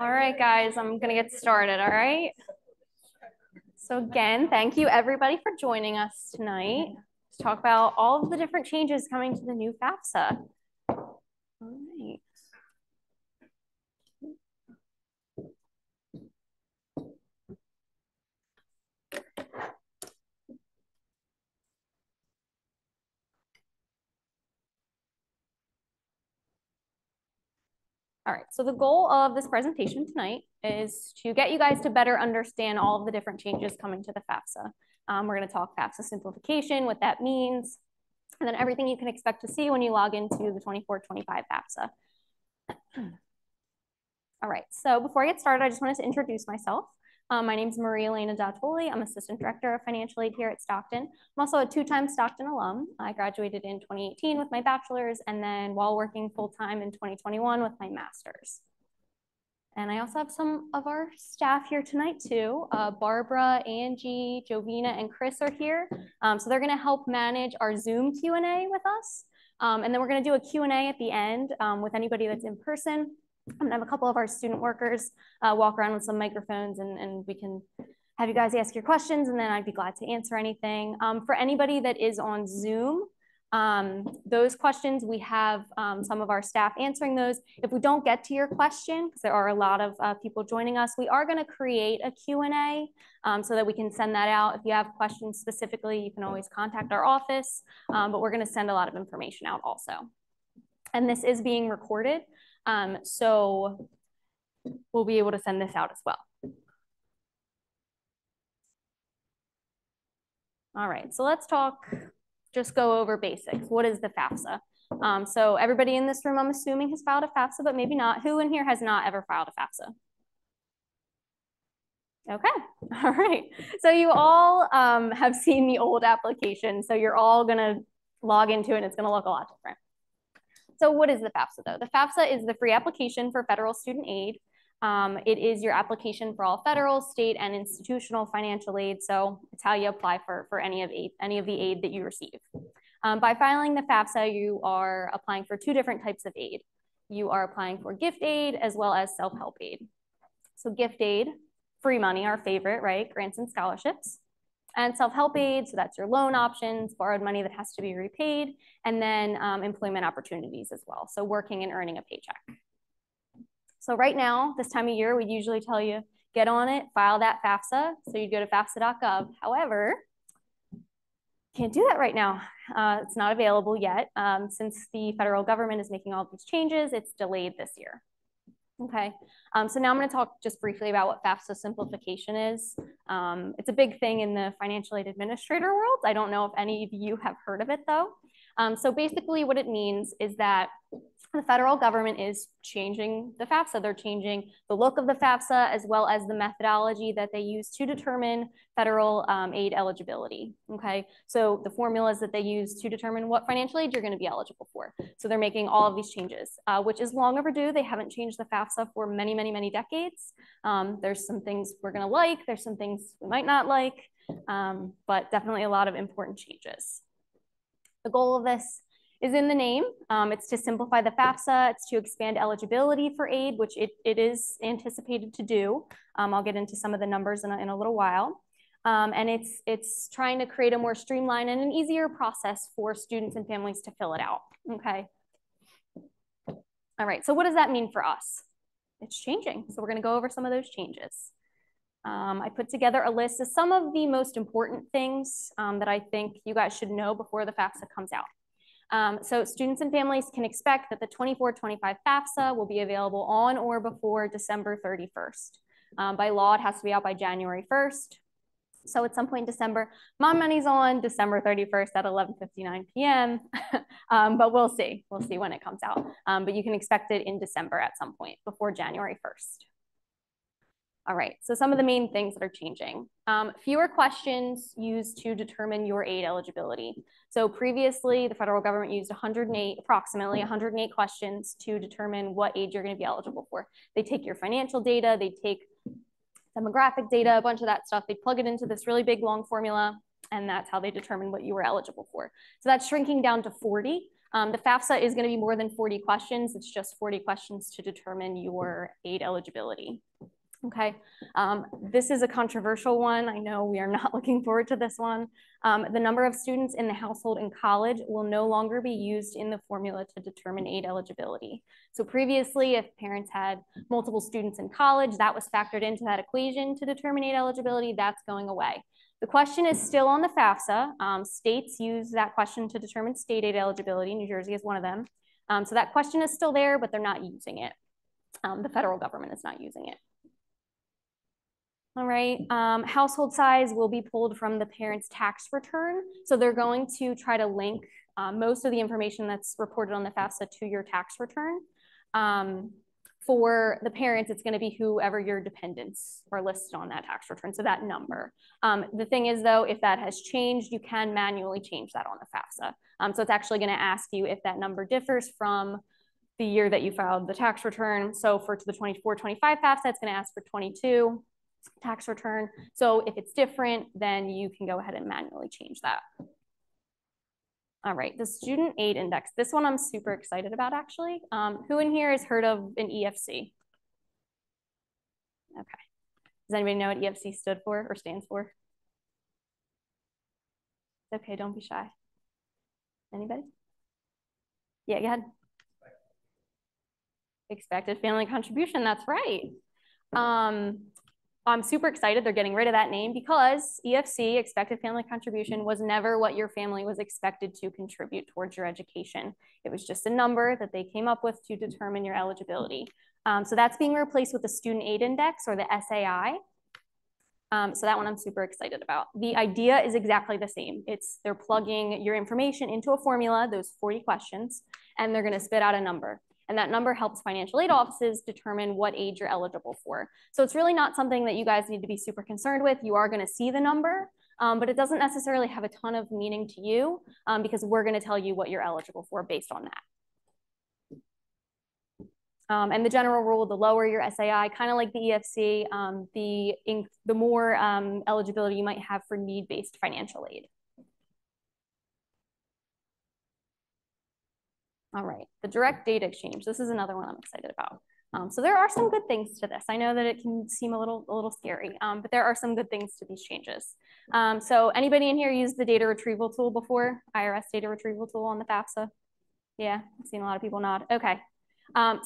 All right, guys, I'm going to get started, all right? So again, thank you everybody for joining us tonight to talk about all of the different changes coming to the new FAFSA. All right. All right, so the goal of this presentation tonight is to get you guys to better understand all of the different changes coming to the FAFSA. We're going to talk FAFSA simplification, what that means, and then everything you can expect to see when you log into the 24-25 FAFSA. All right, so before I get started, I just wanted to introduce myself. My name is Maria Elena Dattoli. I'm Assistant Director of Financial Aid here at Stockton. I'm also a two-time Stockton alum. I graduated in 2018 with my bachelor's, and then while working full-time in 2021 with my master's. And I also have some of our staff here tonight too. Barbara, Angie, Jovina, and Chris are here. So they're gonna help manage our Zoom Q&A with us. And then we're gonna do a Q&A at the end with anybody that's in person. I'm gonna have a couple of our student workers walk around with some microphones and we can have you guys ask your questions and then I'd be glad to answer anything. For anybody that is on Zoom, those questions, we have some of our staff answering those. If we don't get to your question, because there are a lot of people joining us, we are gonna create a Q&A so that we can send that out. If you have questions specifically, you can always contact our office, but we're gonna send a lot of information out also. And this is being recorded. So we'll be able to send this out as well. All right, so let's just go over basics. What is the FAFSA? So everybody in this room, I'm assuming, has filed a FAFSA, but maybe not. Who in here has not ever filed a FAFSA? Okay, all right. So you all have seen the old application, so you're all gonna log into it and it's gonna look a lot different. So what is the FAFSA though? The FAFSA is the free application for federal student aid. It is your application for all federal, state, and institutional financial aid. So it's how you apply for any of the aid that you receive. By filing the FAFSA, you are applying for two different types of aid. You are applying for gift aid as well as self-help aid. So gift aid, free money, our favorite, right? Grants and scholarships. And self-help aid, so that's your loan options, borrowed money that has to be repaid, and then employment opportunities as well. So working and earning a paycheck. So right now, this time of year, we usually tell you, get on it, file that FAFSA. So you go to FAFSA.gov. However, can't do that right now. It's not available yet. Since the federal government is making all these changes, it's delayed this year. Okay, so now I'm going to talk just briefly about what FAFSA simplification is. It's a big thing in the financial aid administrator world. I don't know if any of you have heard of it though. So basically what it means is that the federal government is changing the FAFSA. They're changing the look of the FAFSA as well as the methodology that they use to determine federal aid eligibility, okay? So the formulas that they use to determine what financial aid you're gonna be eligible for. So they're making all of these changes, which is long overdue. They haven't changed the FAFSA for many, many, many decades. There's some things we're gonna like, there's some things we might not like, but definitely a lot of important changes. The goal of this is in the name. It's to simplify the FAFSA. It's to expand eligibility for aid, which it is anticipated to do. I'll get into some of the numbers in a little while. And it's trying to create a more streamlined and an easier process for students and families to fill it out, okay? All right, so what does that mean for us? It's changing. So we're gonna go over some of those changes. I put together a list of some of the most important things that I think you guys should know before the FAFSA comes out. So students and families can expect that the 24-25 FAFSA will be available on or before December 31st. By law, it has to be out by January 1st. So at some point in December, my money's on December 31st at 11:59 p.m. But we'll see when it comes out. But you can expect it in December at some point before January 1st. All right, so some of the main things that are changing. Fewer questions used to determine your aid eligibility. So previously, the federal government used approximately 108 questions to determine what aid you're gonna be eligible for. They take your financial data, they take demographic data, a bunch of that stuff, they plug it into this really big long formula, and that's how they determine what you were eligible for. So that's shrinking down to 40. The FAFSA is going to be more than 40 questions. It's just 40 questions to determine your aid eligibility. Okay, this is a controversial one. I know we are not looking forward to this one. The number of students in the household in college will no longer be used in the formula to determine aid eligibility. So previously, if parents had multiple students in college, that was factored into that equation to determine aid eligibility. That's going away. The question is still on the FAFSA. States use that question to determine state aid eligibility. New Jersey is one of them. So that question is still there, but they're not using it. The federal government is not using it. All right, household size will be pulled from the parent's tax return. So they're going to try to link most of the information that's reported on the FAFSA to your tax return. For the parents, it's going to be whoever your dependents are listed on that tax return, so that number. The thing is, though, if that has changed, you can manually change that on the FAFSA. So it's actually going to ask you if that number differs from the year that you filed the tax return. So for the 24-25 FAFSA, it's going to ask for 22 tax return. So if it's different, then you can go ahead and manually change that. All right, the student aid index. This one I'm super excited about, actually. Who in here has heard of an EFC? Okay. Does anybody know what EFC stood for or stands for? It's okay, don't be shy. Anybody? Yeah, go ahead. Expected family contribution, that's right. I'm super excited they're getting rid of that name because EFC, expected family contribution, was never what your family was expected to contribute towards your education. It was just a number that they came up with to determine your eligibility. So that's being replaced with the student aid index, or the SAI. So that one I'm super excited about. The idea is exactly the same. They're plugging your information into a formula, those 40 questions, and they're going to spit out a number. And that number helps financial aid offices determine what aid you're eligible for. So it's really not something that you guys need to be super concerned with. You are going to see the number, but it doesn't necessarily have a ton of meaning to you because we're going to tell you what you're eligible for based on that. And the general rule, the lower your SAI, kind of like the EFC, the more eligibility you might have for need-based financial aid. All right, the direct data exchange. This is another one I'm excited about. So there are some good things to this. I know that it can seem a little scary, but there are some good things to these changes. So anybody in here used the data retrieval tool before? IRS data retrieval tool on the FAFSA? Yeah, I've seen a lot of people nod. Okay.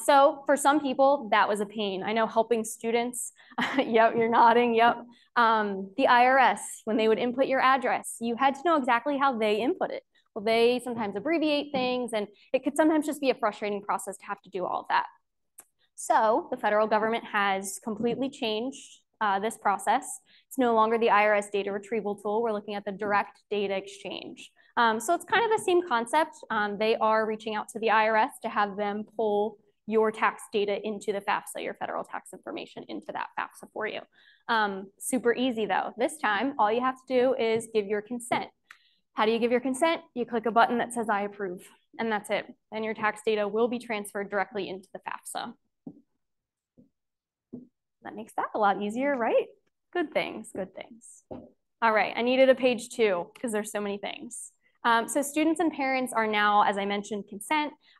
So for some people, that was a pain. I know helping students, yep, you're nodding, yep. The IRS, when they would input your address, you had to know exactly how they input it. Well, they sometimes abbreviate things, and it could sometimes just be a frustrating process to have to do all of that. So the federal government has completely changed this process. It's no longer the IRS data retrieval tool. We're looking at the direct data exchange. So it's kind of the same concept. They are reaching out to the IRS to have them pull your tax data into the FAFSA, your federal tax information into that FAFSA for you. Super easy though. This time, all you have to do is give your consent. How do you give your consent? You click a button that says I approve, and that's it. And your tax data will be transferred directly into the FAFSA. That makes that a lot easier, right? Good things, good things. All right, I needed a page 2 because there's so many things. So students and parents are now, as I mentioned,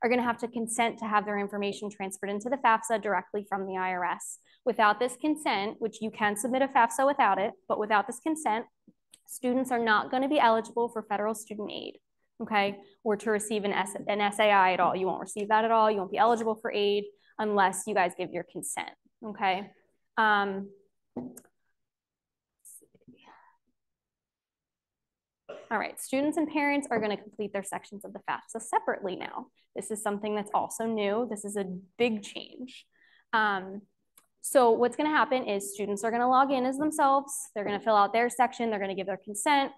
are gonna have to consent to have their information transferred into the FAFSA directly from the IRS. Without this consent, which you can submit a FAFSA without it, but without this consent, students are not gonna be eligible for federal student aid, okay? Or to receive an SAI at all. You won't receive that at all. You won't be eligible for aid unless you guys give your consent, okay? All right, students and parents are going to complete their sections of the FAFSA separately now. This is something that's also new. This is a big change. So what's going to happen is students are going to log in as themselves. They're going to fill out their section. They're going to give their consent,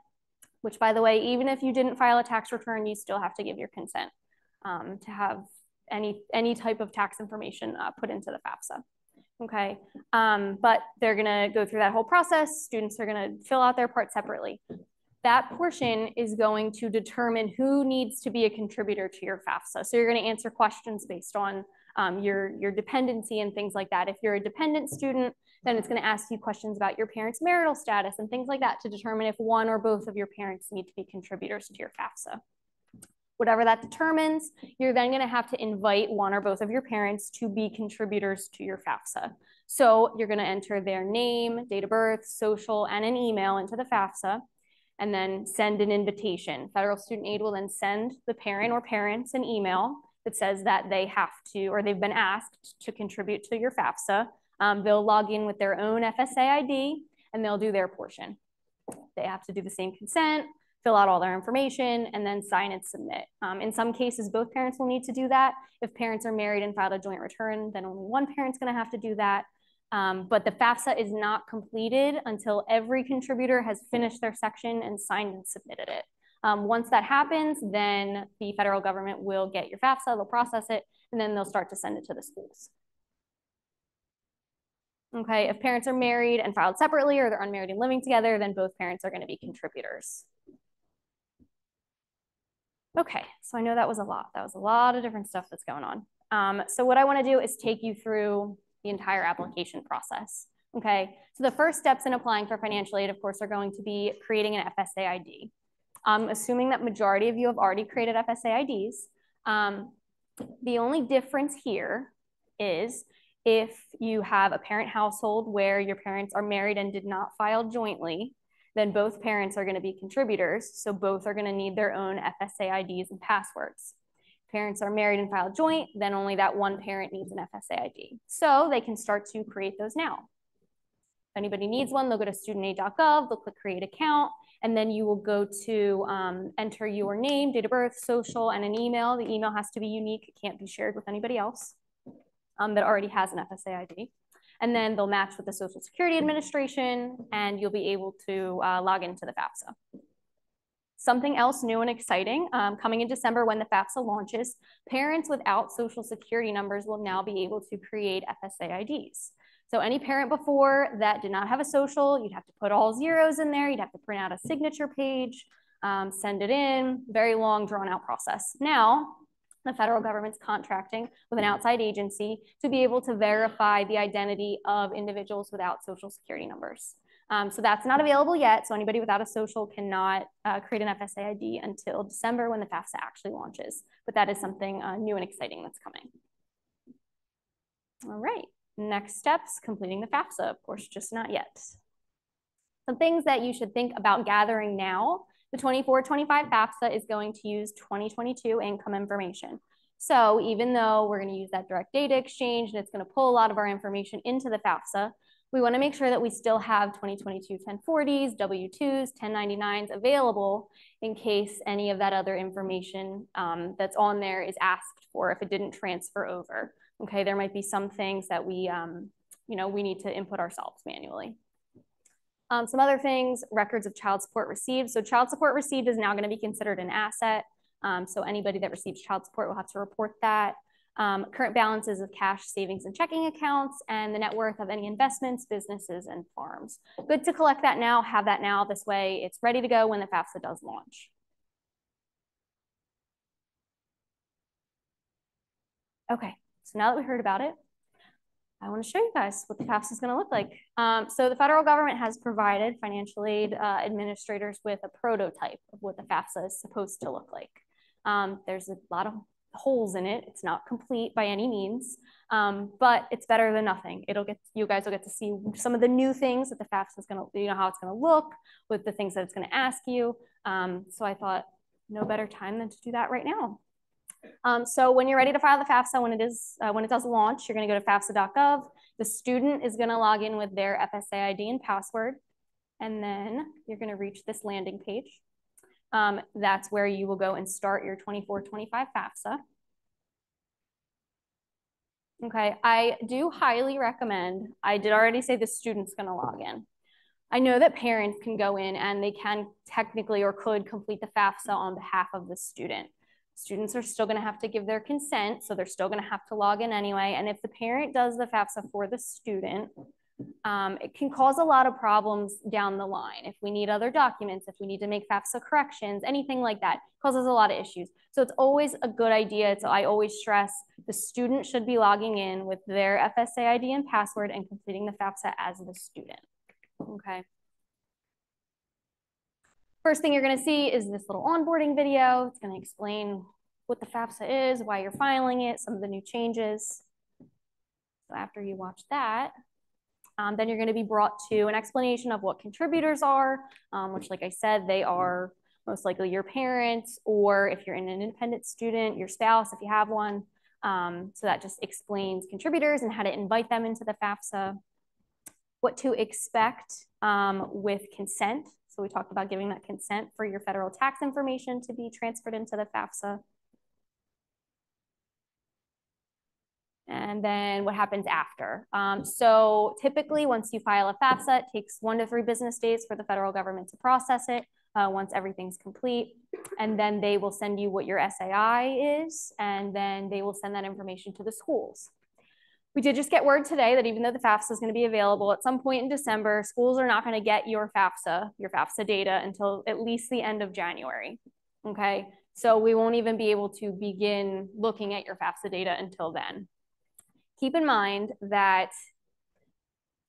which, by the way, even if you didn't file a tax return, you still have to give your consent to have any type of tax information put into the FAFSA. Okay, but they're gonna go through that whole process. Students are gonna fill out their part separately. That portion is going to determine who needs to be a contributor to your FAFSA. So you're gonna answer questions based on your dependency and things like that. If you're a dependent student, then it's gonna ask you questions about your parents' marital status and things like that to determine if one or both of your parents need to be contributors to your FAFSA. Whatever that determines, you're then going to have to invite one or both of your parents to be contributors to your FAFSA. So you're going to enter their name, date of birth, social, and an email into the FAFSA, and then send an invitation. Federal Student Aid will then send the parent or parents an email that says that they have to, or they've been asked to contribute to your FAFSA. They'll log in with their own FSA ID, and they'll do their portion. They have to do the same consent, fill out all their information, and then sign and submit. In some cases, both parents will need to do that. If parents are married and filed a joint return, then only one parent's going to have to do that. But the FAFSA is not completed until every contributor has finished their section and signed and submitted it. Once that happens, then the federal government will get your FAFSA, they'll process it, and then they'll start to send it to the schools. Okay, if parents are married and filed separately, or they're unmarried and living together, then both parents are going to be contributors. Okay, so I know that was a lot. That was a lot of different stuff that's going on. So what I want to do is take you through the entire application process. Okay, so the first steps in applying for financial aid, of course, are going to be creating an FSA ID. Assuming that majority of you have already created FSA IDs, the only difference here is if you have a parent household where your parents are married and did not file jointly, then both parents are going to be contributors. So both are going to need their own FSA IDs and passwords. If parents are married and filed joint, then only that one parent needs an FSA ID. So they can start to create those now. If anybody needs one, they'll go to studentaid.gov, they'll click create account, and then you will go to enter your name, date of birth, social, and an email. The email has to be unique. It can't be shared with anybody else that already has an FSA ID. And then they'll match with the Social Security Administration, and you'll be able to log into the FAFSA. Something else new and exciting, coming in December when the FAFSA launches, parents without Social Security numbers will now be able to create FSA IDs. So any parent before that did not have a social, you'd have to put all zeros in there, you'd have to print out a signature page, send it in, very long drawn out process. Now, the federal government's contracting with an outside agency to be able to verify the identity of individuals without Social Security numbers. So that's not available yet. So anybody without a social cannot create an FSA ID until December when the FAFSA actually launches. But that is something new and exciting that's coming. All right, next steps, completing the FAFSA, of course, just not yet. Some things that you should think about gathering now. The 24-25 FAFSA is going to use 2022 income information. So even though we're going to use that direct data exchange and it's going to pull a lot of our information into the FAFSA, we want to make sure that we still have 2022 1040s, W-2s, 1099s available in case any of that other information that's on there is asked for if it didn't transfer over. Okay, there might be some things that we need to input ourselves manually. Some other things, records of child support received. So child support received is now going to be considered an asset. So anybody that receives child support will have to report that. Current balances of cash, savings, and checking accounts, and the net worth of any investments, businesses, and farms. Good to collect that now, have that now. This way it's ready to go when the FAFSA does launch. Okay, so now that we heard about it, I want to show you guys what the FAFSA is going to look like. So the federal government has provided financial aid administrators with a prototype of what the FAFSA is supposed to look like. There's a lot of holes in it. It's not complete by any means, but it's better than nothing. You guys will get to see some of the new things that the FAFSA is going to, how it's going to look with the things that it's going to ask you. So I thought no better time than to do that right now. So when you're ready to file the FAFSA, when it does launch, you're going to go to FAFSA.gov. The student is going to log in with their FSA ID and password, and then you're going to reach this landing page. That's where you will go and start your 24-25 FAFSA. Okay, I do highly recommend, I did already say the student's going to log in. I know that parents can go in and they can technically or could complete the FAFSA on behalf of the student. Students are still going to have to give their consent, so they're still going to have to log in anyway. And if the parent does the FAFSA for the student, it can cause a lot of problems down the line. If we need other documents, if we need to make FAFSA corrections, anything like that, causes a lot of issues. So it's always a good idea. So I always stress the student should be logging in with their FSA ID and password and completing the FAFSA as the student. Okay. First thing you're going to see is this little onboarding video. It's going to explain what the FAFSA is, why you're filing it, some of the new changes. So after you watch that, then you're going to be brought to an explanation of what contributors are, which, like I said, they are most likely your parents, or if you're an independent student, your spouse, if you have one. So that just explains contributors and how to invite them into the FAFSA. What to expect with consent. So we talked about giving that consent for your federal tax information to be transferred into the FAFSA. And then what happens after. So typically once you file a FAFSA, it takes 1 to 3 business days for the federal government to process it once everything's complete. And then they will send you what your SAI is, and then they will send that information to the schools. We did just get word today that even though the FAFSA is going to be available at some point in December, schools are not going to get your FAFSA data until at least the end of January, okay? So we won't even be able to begin looking at your FAFSA data until then. Keep in mind that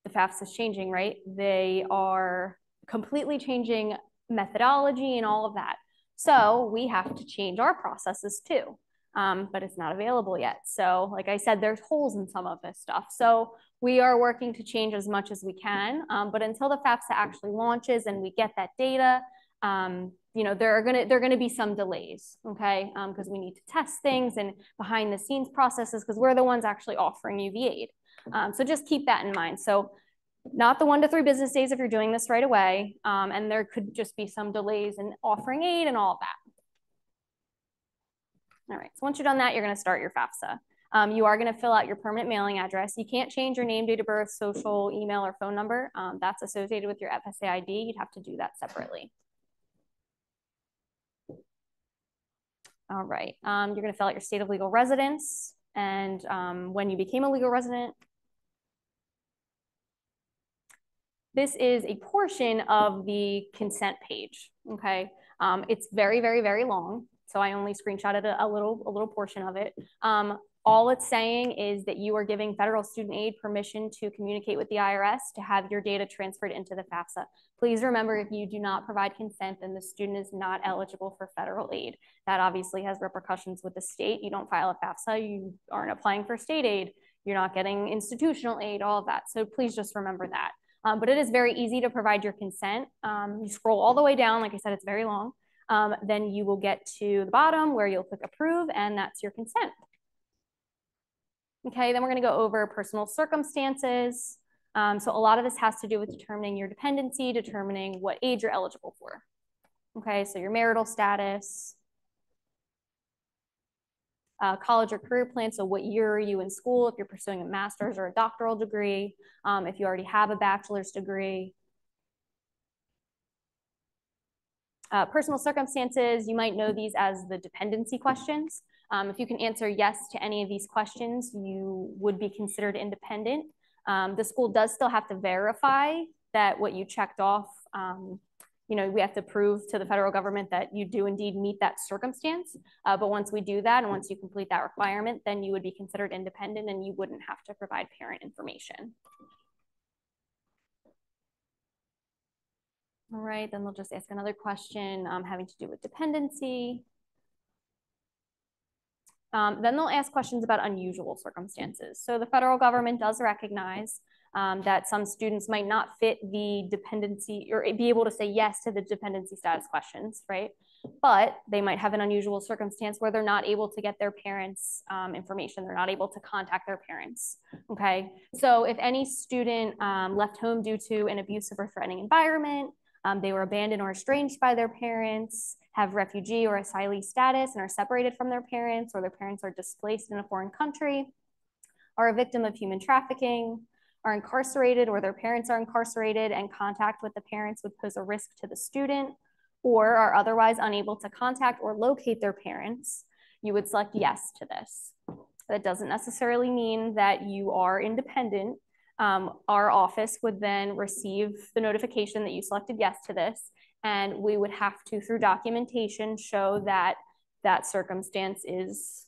the FAFSA is changing, right? They are completely changing methodology and all of that. So we have to change our processes too. But it's not available yet. So like I said, there's holes in some of this stuff. So we are working to change as much as we can. But until the FAFSA actually launches and we get that data, you know, there are gonna be some delays, okay? Because we need to test things and behind the scenes processes, because we're the ones actually offering you the aid. So just keep that in mind. So not the 1 to 3 business days if you're doing this right away. And there could just be some delays in offering aid and all of that. All right, so once you're done that, you're going to start your FAFSA. You are going to fill out your permanent mailing address. You can't change your name, date of birth, social, email, or phone number. That's associated with your FSA ID. You'd have to do that separately. All right, you're going to fill out your state of legal residence and when you became a legal resident. This is a portion of the consent page, okay? It's very, very, very long. So I only screenshotted a little portion of it. All it's saying is that you are giving federal student aid permission to communicate with the IRS to have your data transferred into the FAFSA. Please remember, if you do not provide consent, then the student is not eligible for federal aid. That obviously has repercussions with the state. You don't file a FAFSA, you aren't applying for state aid, you're not getting institutional aid, all of that. So please just remember that. But it is very easy to provide your consent. You scroll all the way down, like I said, it's very long. Then you will get to the bottom where you'll click approve, and that's your consent. Okay, then we're going to go over personal circumstances. So a lot of this has to do with determining your dependency, determining what age you're eligible for. Okay, so your marital status, college or career plan. So what year are you in school? If you're pursuing a master's or a doctoral degree, if you already have a bachelor's degree. Personal circumstances, you might know these as the dependency questions. If you can answer yes to any of these questions, you would be considered independent. The school does still have to verify that what you checked off, you know, we have to prove to the federal government that you do indeed meet that circumstance. But once we do that, and once you complete that requirement, then you would be considered independent and you wouldn't have to provide parent information. All right, then they'll just ask another question having to do with dependency. Then they'll ask questions about unusual circumstances. So the federal government does recognize that some students might not fit the dependency or be able to say yes to the dependency status questions, right? But they might have an unusual circumstance where they're not able to get their parents' information. They're not able to contact their parents, okay? So if any student left home due to an abusive or threatening environment, they were abandoned or estranged by their parents, have refugee or asylee status and are separated from their parents, or their parents are displaced in a foreign country, are a victim of human trafficking, are incarcerated or their parents are incarcerated and contact with the parents would pose a risk to the student, or are otherwise unable to contact or locate their parents, you would select yes to this. That doesn't necessarily mean that you are independent. Our office would then receive the notification that you selected yes to this, and we would have to, through documentation, show that that circumstance is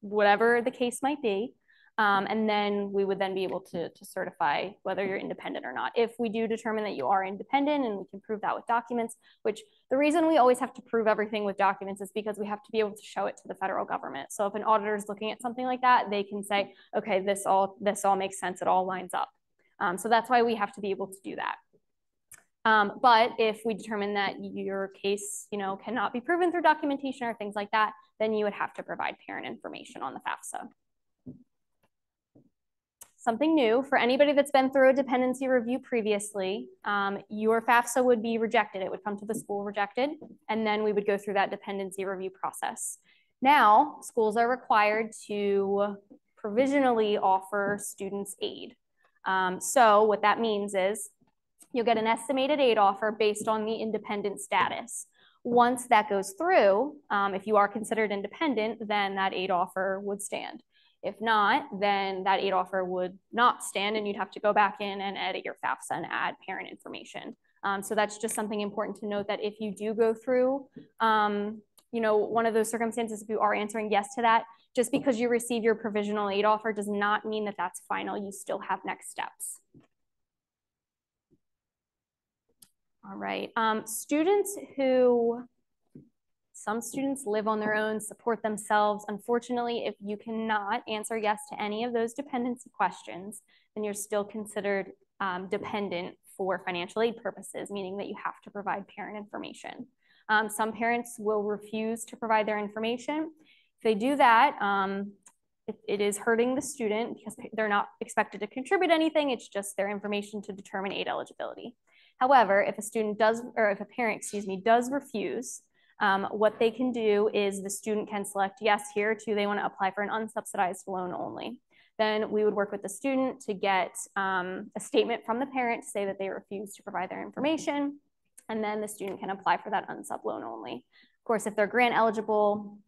whatever the case might be. And then we would then be able to certify whether you're independent or not. If we do determine that you are independent, and we can prove that with documents, which the reason we always have to prove everything with documents is because we have to be able to show it to the federal government. So if an auditor is looking at something like that, they can say, okay, this all makes sense, it all lines up. So that's why we have to be able to do that. But if we determine that your case, cannot be proven through documentation or things like that, then you would have to provide parent information on the FAFSA. Something new for anybody that's been through a dependency review previously, your FAFSA would be rejected. It would come to the school rejected, and then we would go through that dependency review process. Now, schools are required to provisionally offer students aid. So what that means is you'll get an estimated aid offer based on the independent status. Once that goes through, if you are considered independent, then that aid offer would stand. If not, then that aid offer would not stand, and you'd have to go back in and edit your FAFSA and add parent information. So that's just something important to note, that if you do go through, one of those circumstances, if you are answering yes to that, just because you receive your provisional aid offer does not mean that that's final. You still have next steps. All right, some students live on their own, support themselves. Unfortunately, if you cannot answer yes to any of those dependency questions, then you're still considered dependent for financial aid purposes, meaning that you have to provide parent information. Some parents will refuse to provide their information. If they do that, it is hurting the student because they're not expected to contribute anything. It's just their information to determine aid eligibility. However, if a parent, does refuse, what they can do is the student can select yes here to they want to apply for an unsubsidized loan only. Then we would work with the student to get a statement from the parent to say that they refuse to provide their information, and then the student can apply for that unsub loan only. Of course, if they're grant eligible,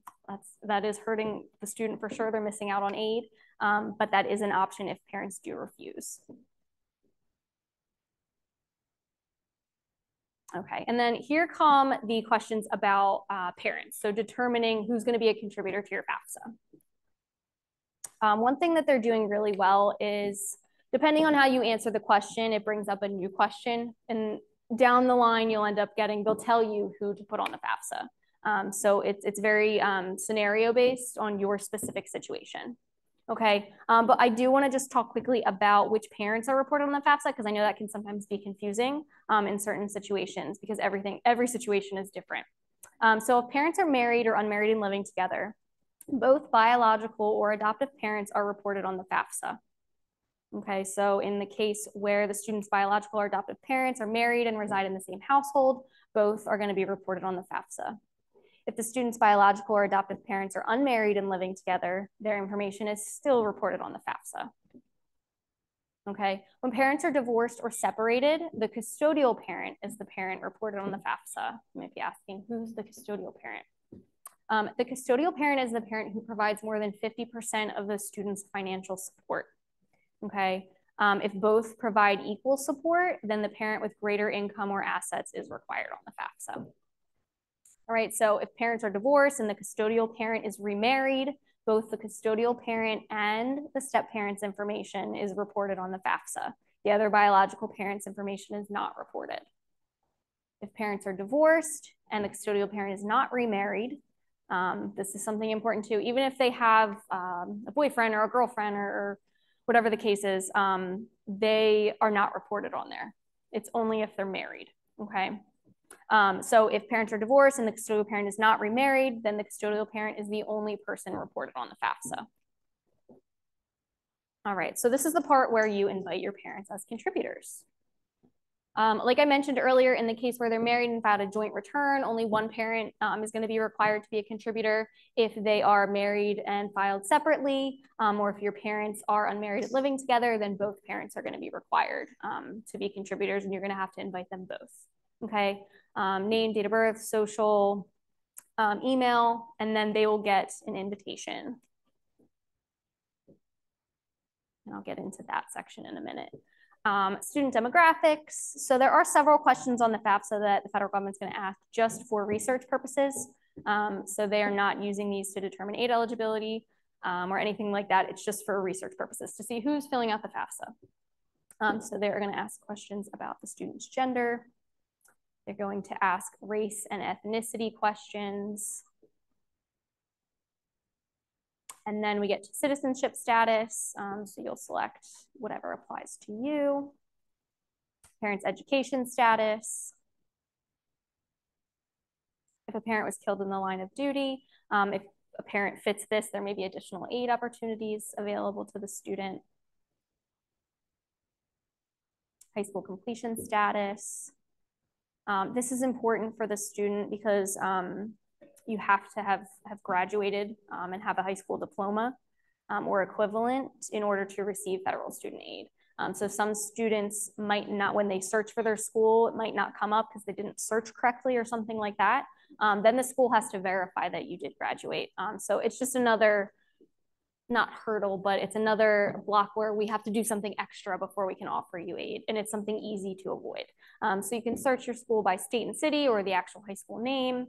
that is hurting the student for sure. They're missing out on aid, but that is an option if parents do refuse. Okay, and then here come the questions about parents. So determining who's going to be a contributor to your FAFSA. One thing that they're doing really well is, depending on how you answer the question, it brings up a new question. And down the line, they'll tell you who to put on the FAFSA. So it's very scenario based on your specific situation. Okay, but I do want to just talk quickly about which parents are reported on the FAFSA, because I know that can sometimes be confusing in certain situations, because every situation is different. So if parents are married or unmarried and living together, both biological or adoptive parents are reported on the FAFSA. Okay, so in the case where the student's biological or adoptive parents are married and reside in the same household, both are going to be reported on the FAFSA. If the student's biological or adoptive parents are unmarried and living together, their information is still reported on the FAFSA. Okay, when parents are divorced or separated, the custodial parent is the parent reported on the FAFSA. You might be asking, who's the custodial parent? The custodial parent is the parent who provides more than 50% of the student's financial support. Okay, if both provide equal support, then the parent with greater income or assets is required on the FAFSA. All right, so if parents are divorced and the custodial parent is remarried, both the custodial parent and the step parent's information is reported on the FAFSA. The other biological parent's information is not reported. If parents are divorced and the custodial parent is not remarried, this is something important too. Even if they have a boyfriend or a girlfriend or whatever the case is, they are not reported on there. It's only if they're married, okay? So if parents are divorced and the custodial parent is not remarried, then the custodial parent is the only person reported on the FAFSA. All right, so this is the part where you invite your parents as contributors. Like I mentioned earlier, in the case where they're married and filed a joint return, only one parent is going to be required to be a contributor. If they are married and filed separately, or if your parents are unmarried and living together, then both parents are going to be required to be contributors, and you're going to have to invite them both. Okay, name, date of birth, social, email, and then they will get an invitation. And I'll get into that section in a minute. Student demographics. So there are several questions on the FAFSA that the federal government's going to ask just for research purposes. So they are not using these to determine aid eligibility. or anything like that. It's just for research purposes to see who's filling out the FAFSA. So they're going to ask questions about the student's gender. They're going to ask race and ethnicity questions. And then we get to citizenship status. So you'll select whatever applies to you. Parents' education status. If a parent was killed in the line of duty, if a parent fits this, there may be additional aid opportunities available to the student. High school completion status. This is important for the student because you have to have graduated and have a high school diploma or equivalent in order to receive federal student aid. So some students might not, when they search for their school, it might not come up because they didn't search correctly or something like that. Then the school has to verify that you did graduate. So it's just another, not hurdle, but it's another block where we have to do something extra before we can offer you aid. And it's something easy to avoid. So you can search your school by state and city or the actual high school name.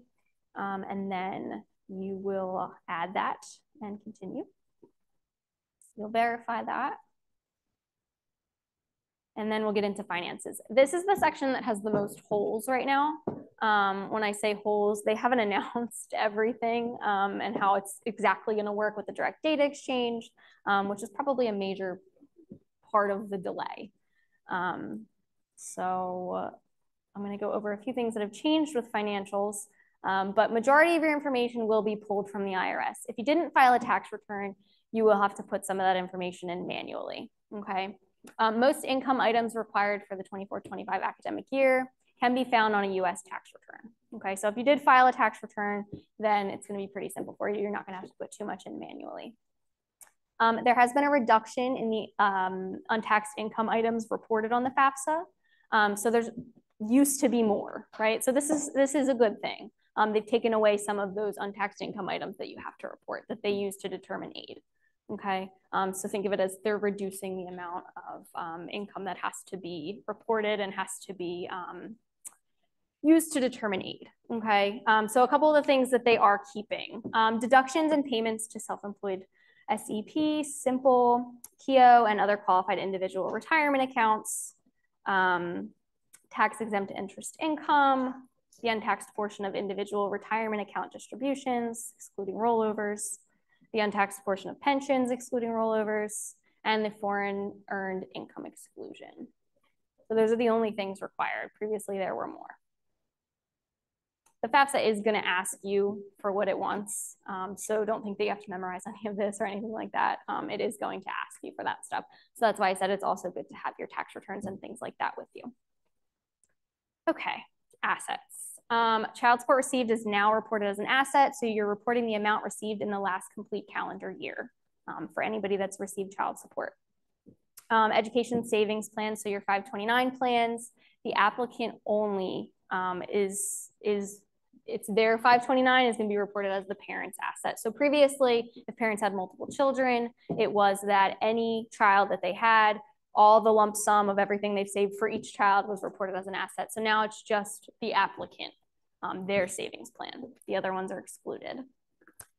And then you will add that and continue. You'll verify that. And then we'll get into finances. This is the section that has the most holes right now. When I say holes, they haven't announced everything and how it's exactly going to work with the direct data exchange, which is probably a major part of the delay. So I'm going to go over a few things that have changed with financials, but majority of your information will be pulled from the IRS. If you didn't file a tax return, you will have to put some of that information in manually, okay? Most income items required for the 24-25 academic year can be found on a US tax return. Okay, so if you did file a tax return, then it's going to be pretty simple for you. You're not going to have to put too much in manually. There has been a reduction in the untaxed income items reported on the FAFSA. So there's used to be more, right? So this is a good thing. They've taken away some of those untaxed income items that you have to report that they use to determine aid. Okay, so think of it as they're reducing the amount of income that has to be reported and has to be used to determine aid. Okay, so a couple of the things that they are keeping. Deductions and payments to self-employed SEP, simple, KEO, and other qualified individual retirement accounts, tax-exempt interest income, the untaxed portion of individual retirement account distributions, excluding rollovers, the untaxed portion of pensions, excluding rollovers, and the foreign earned income exclusion. So those are the only things required. Previously, there were more. The FAFSA is going to ask you for what it wants. So don't think that you have to memorize any of this or anything like that. It is going to ask you for that stuff. So that's why I said it's also good to have your tax returns and things like that with you. Okay, assets. Child support received is now reported as an asset. So you're reporting the amount received in the last complete calendar year for anybody that's received child support. Education savings plans, so your 529 plans, the applicant only it's their 529 is going to be reported as the parent's asset. So previously, if parents had multiple children, it was that any child that they had, all the lump sum of everything they've saved for each child was reported as an asset. So now it's just the applicant, their savings plan. The other ones are excluded.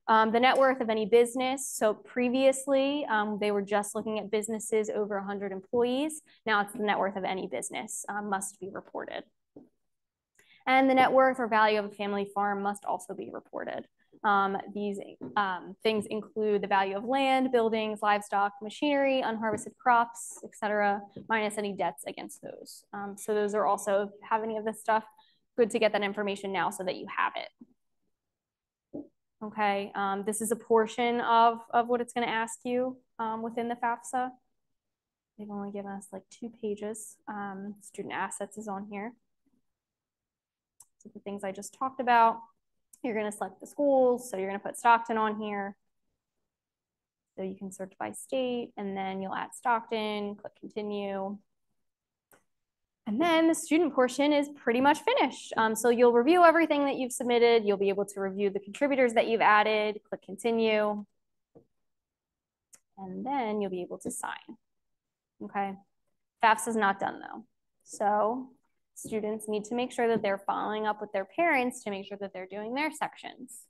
The net worth of any business. So previously, they were just looking at businesses over 100 employees. Now it's the net worth of any business must be reported. And the net worth or value of a family farm must also be reported. These things include the value of land, buildings, livestock, machinery, unharvested crops, etc., minus any debts against those. So those are also, if you have any of this stuff, good to get that information now so that you have it. Okay, this is a portion of what it's going to ask you within the FAFSA. They've only given us like 2 pages. Student assets is on here. So the things I just talked about, you're going to select the schools. So you're going to put Stockton on here. So you can search by state and then you'll add Stockton, click continue. And then the student portion is pretty much finished. So you'll review everything that you've submitted. You'll be able to review the contributors that you've added, click continue. And then you'll be able to sign. Okay. FAFSA is not done though. So students need to make sure that they're following up with their parents to make sure that they're doing their sections.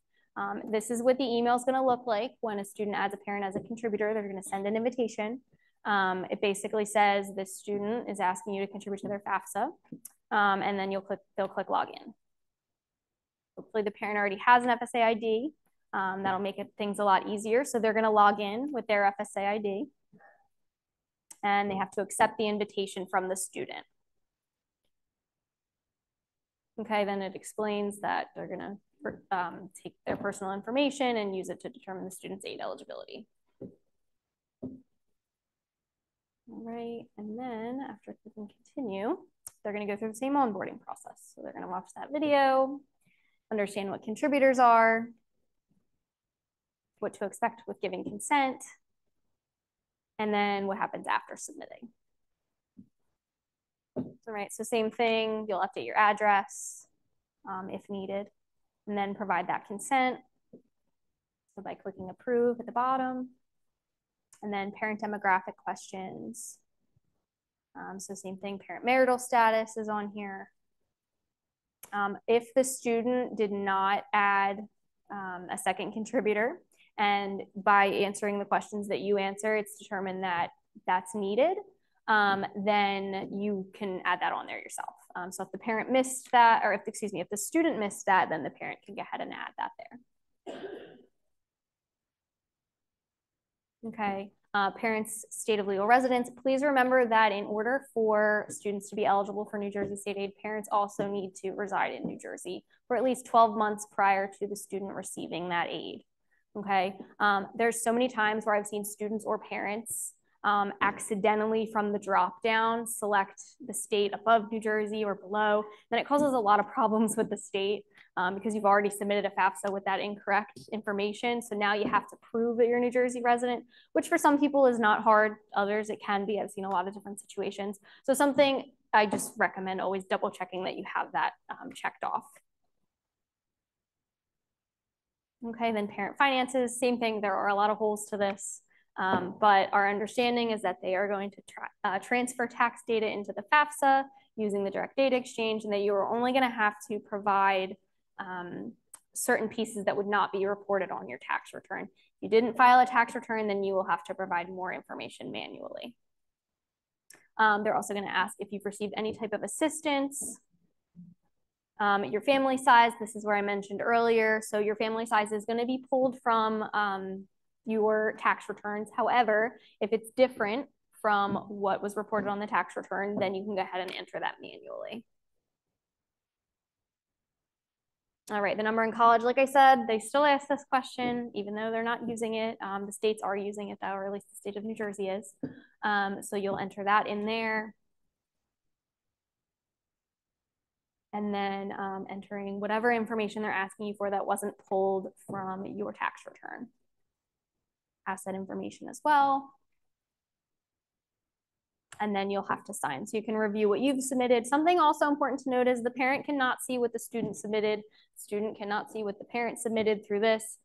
This is what the email is going to look like when a student adds a parent as a contributor. They're going to send an invitation. It basically says this student is asking you to contribute to their FAFSA, and then they'll click login. Hopefully the parent already has an FSA ID. That'll make things a lot easier. So they're going to log in with their FSA ID, and they have to accept the invitation from the student. Okay, then it explains that they're going to take their personal information and use it to determine the student's aid eligibility. All right, and then after clicking continue, they're going to go through the same onboarding process. So they're going to watch that video, understand what contributors are, what to expect with giving consent, and then what happens after submitting. All right, so same thing, you'll update your address if needed, and then provide that consent. So by clicking approve at the bottom, and then parent demographic questions. So same thing, parent marital status is on here. If the student did not add a second contributor, and by answering the questions that you answer, it's determined that that's needed, then you can add that on there yourself. So if the parent missed that, or if the student missed that, then the parent can go ahead and add that there. Okay, parents' state of legal residence. Please remember that in order for students to be eligible for New Jersey state aid, parents also need to reside in New Jersey for at least 12 months prior to the student receiving that aid. Okay, there's so many times where I've seen students or parents accidentally from the drop down select the state above New Jersey or below. Then it causes a lot of problems with the state because you've already submitted a FAFSA with that incorrect information. So now you have to prove that you're a New Jersey resident, which for some people is not hard. Others it can be. I've seen a lot of different situations. So something I just recommend always double checking that you have that checked off. Okay, then parent finances, same thing. There are a lot of holes to this, but our understanding is that they are going to transfer tax data into the FAFSA using the direct data exchange, and that you are only going to have to provide certain pieces that would not be reported on your tax return. If you didn't file a tax return, then you will have to provide more information manually. They're also going to ask if you've received any type of assistance. Your family size, this is where I mentioned earlier. So your family size is going to be pulled from your tax returns. However, if it's different from what was reported on the tax return, then you can go ahead and enter that manually. All right, the number in college, like I said, they still ask this question, even though they're not using it. The states are using it though, or at least the state of New Jersey is. So you'll enter that in there. And then entering whatever information they're asking you for that wasn't pulled from your tax return. Asset information as well. And then you'll have to sign. So you can review what you've submitted. Something also important to note is the parent cannot see what the student submitted. The student cannot see what the parent submitted through this.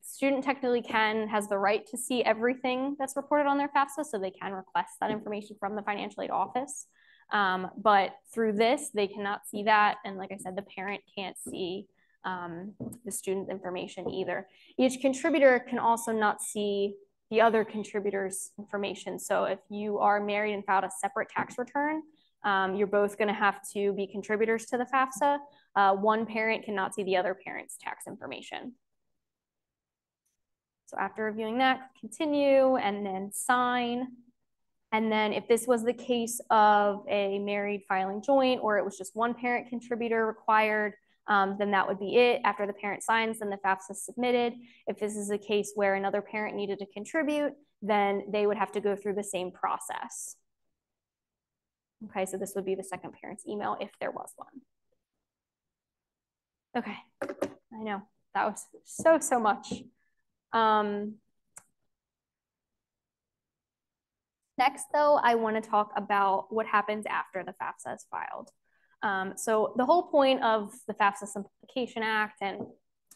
Student technically has the right to see everything that's reported on their FAFSA, so they can request that information from the financial aid office. But through this, they cannot see that. And like I said, the parent can't see the student's information either. Each contributor can also not see the other contributor's information. So if you are married and filed a separate tax return, you're both going to have to be contributors to the FAFSA. One parent cannot see the other parent's tax information. So after reviewing that, continue and then sign. And then if this was the case of a married filing joint, or it was just one parent contributor required, then that would be it. After the parent signs, then the FAFSA is submitted. If this is a case where another parent needed to contribute, then they would have to go through the same process. Okay, so this would be the second parent's email if there was one. Okay, I know that was so much. Next, though, I want to talk about what happens after the FAFSA is filed. So the whole point of the FAFSA Simplification Act and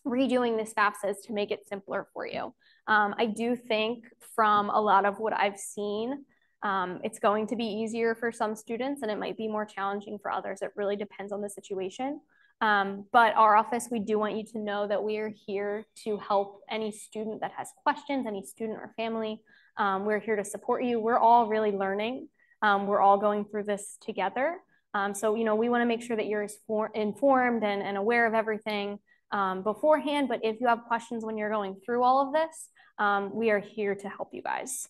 redoing this FAFSA is to make it simpler for you. I do think from a lot of what I've seen, it's going to be easier for some students and it might be more challenging for others. It really depends on the situation. But our office, we do want you to know that we are here to help any student that has questions, any student or family. We're here to support you. We're all really learning. We're all going through this together. So, we want to make sure that you're informed and aware of everything beforehand. But if you have questions when you're going through all of this, we are here to help you guys.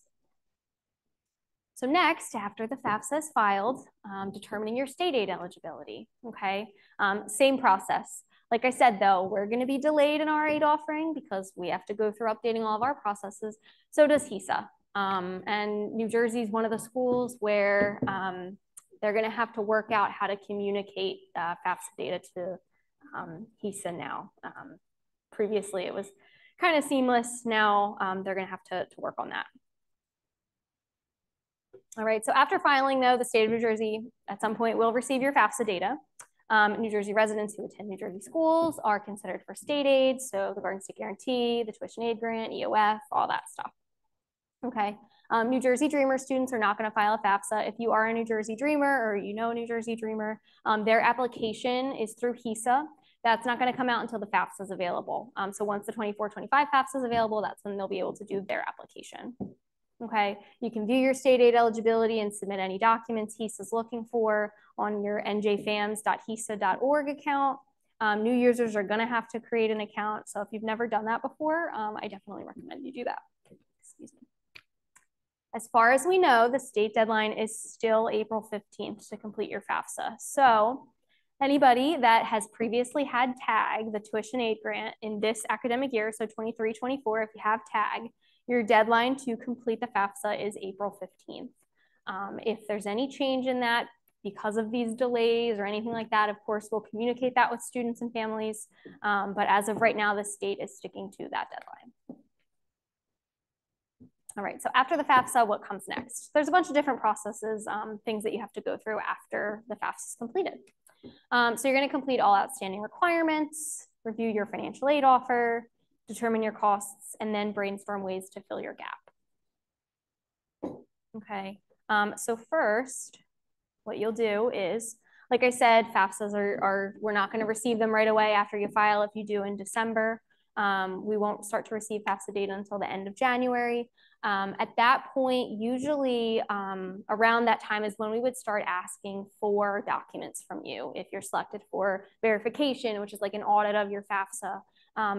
So next, after the FAFSA is filed, determining your state aid eligibility, okay? Same process. Like I said, though, we're gonna be delayed in our aid offering because we have to go through updating all of our processes. So does HESAA. And New Jersey is one of the schools where they're gonna have to work out how to communicate FAFSA data to HESAA now. Previously, it was kind of seamless. Now they're gonna have to work on that. All right, so after filing, though, the state of New Jersey at some point will receive your FAFSA data. New Jersey residents who attend New Jersey schools are considered for state aid, so the Garden State Guarantee, the tuition aid grant, EOF, all that stuff. Okay, New Jersey Dreamer students are not going to file a FAFSA. If you are a New Jersey Dreamer or you know a New Jersey Dreamer, their application is through HESAA. That's not going to come out until the FAFSA is available. So once the 24-25 FAFSA is available, that's when they'll be able to do their application. Okay, you can view your state aid eligibility and submit any documents HESAA is looking for on your njfams.hesa.org account. New users are going to have to create an account. So if you've never done that before, I definitely recommend you do that. Excuse me. As far as we know, the state deadline is still April 15th to complete your FAFSA. So anybody that has previously had TAG, the tuition aid grant in this academic year, so 23-24, if you have TAG, your deadline to complete the FAFSA is April 15th. If there's any change in that because of these delays or anything like that, of course, we'll communicate that with students and families. But as of right now, the state is sticking to that deadline. All right, so after the FAFSA, what comes next? There's a bunch of different processes, things that you have to go through after the FAFSA is completed. So you're gonna complete all outstanding requirements, review your financial aid offer, determine your costs, and then brainstorm ways to fill your gap. Okay, so first, what you'll do is, like I said, FAFSAs we're not gonna receive them right away after you file. If you do in December, we won't start to receive FAFSA data until the end of January. At that point, usually around that time is when we would start asking for documents from you. If you're selected for verification, which is like an audit of your FAFSA,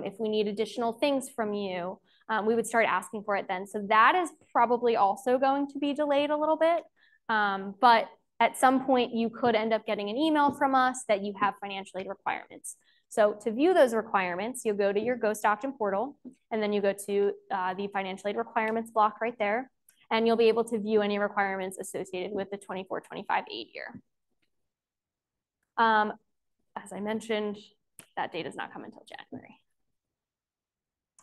if we need additional things from you, we would start asking for it then. So that is probably also going to be delayed a little bit. But at some point, you could end up getting an email from us that you have financial aid requirements. So to view those requirements, you'll go to your Go Stockton portal, and then you go to the financial aid requirements block right there, and you'll be able to view any requirements associated with the 24-25 aid year. As I mentioned, that date does not come until January.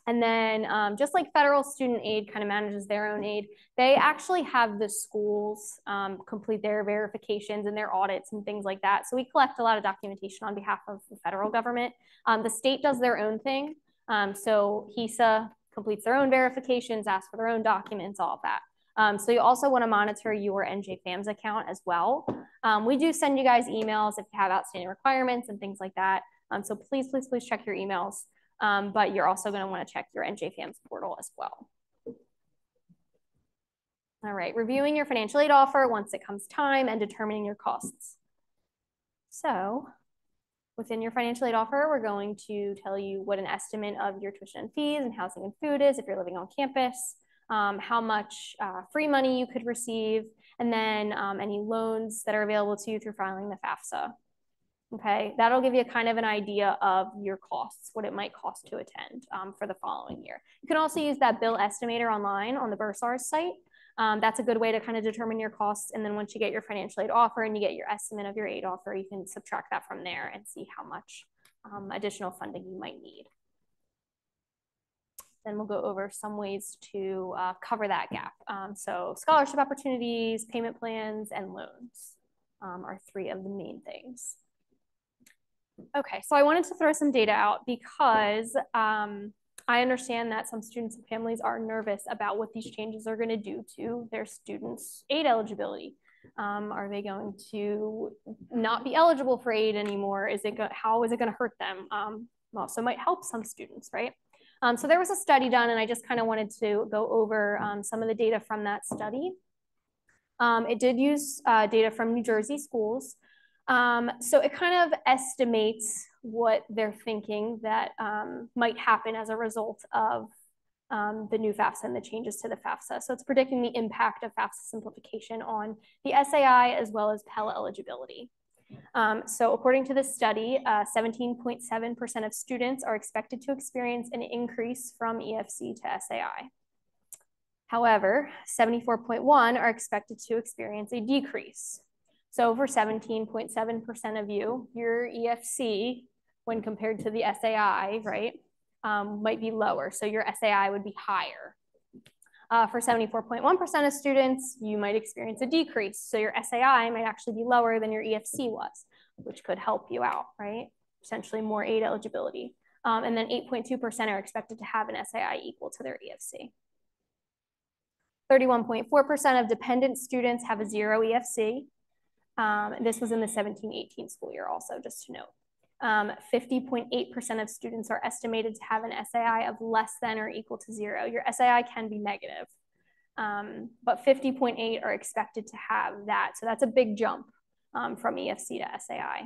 And then just like federal student aid kind of manages their own aid, they actually have the schools complete their verifications and their audits and things like that. So we collect a lot of documentation on behalf of the federal government. The state does their own thing. So HESAA completes their own verifications, asks for their own documents, all of that. So you also want to monitor your NJFAMS account as well. We do send you guys emails if you have outstanding requirements and things like that. So please, please, please check your emails. But you're also going to want to check your NJFAMS portal as well. All right, reviewing your financial aid offer once it comes time and determining your costs. So within your financial aid offer, we're going to tell you what an estimate of your tuition and fees and housing and food is if you're living on campus, how much free money you could receive, and then any loans that are available to you through filing the FAFSA. Okay, that'll give you kind of an idea of your costs, what it might cost to attend for the following year. You can also use that bill estimator online on the Bursars site. That's a good way to kind of determine your costs. And then once you get your financial aid offer and you get your estimate of your aid offer, you can subtract that from there and see how much additional funding you might need. Then we'll go over some ways to cover that gap. So scholarship opportunities, payment plans, and loans are three of the main things. Okay, so I wanted to throw some data out because I understand that some students and families are nervous about what these changes are going to do to their students' aid eligibility. Are they going to not be eligible for aid anymore? How is it going to hurt them? Also might help some students, right? So there was a study done, and I just kind of wanted to go over some of the data from that study. It did use data from New Jersey schools. So it kind of estimates what they're thinking that might happen as a result of the new FAFSA and the changes to the FAFSA. So it's predicting the impact of FAFSA simplification on the SAI as well as Pell eligibility. So according to this study, 17.7% of students are expected to experience an increase from EFC to SAI. However, 74.1% are expected to experience a decrease. So for 17.7% of you, your EFC, when compared to the SAI, right, might be lower. So your SAI would be higher. For 74.1% of students, you might experience a decrease. So your SAI might actually be lower than your EFC was, which could help you out, right? Potentially more aid eligibility. And then 8.2% are expected to have an SAI equal to their EFC. 31.4% of dependent students have a 0 EFC. This was in the 17-18 school year also, just to note. 50.8% of students are estimated to have an SAI of less than or equal to 0. Your SAI can be negative, but 50.8% are expected to have that. So that's a big jump from EFC to SAI.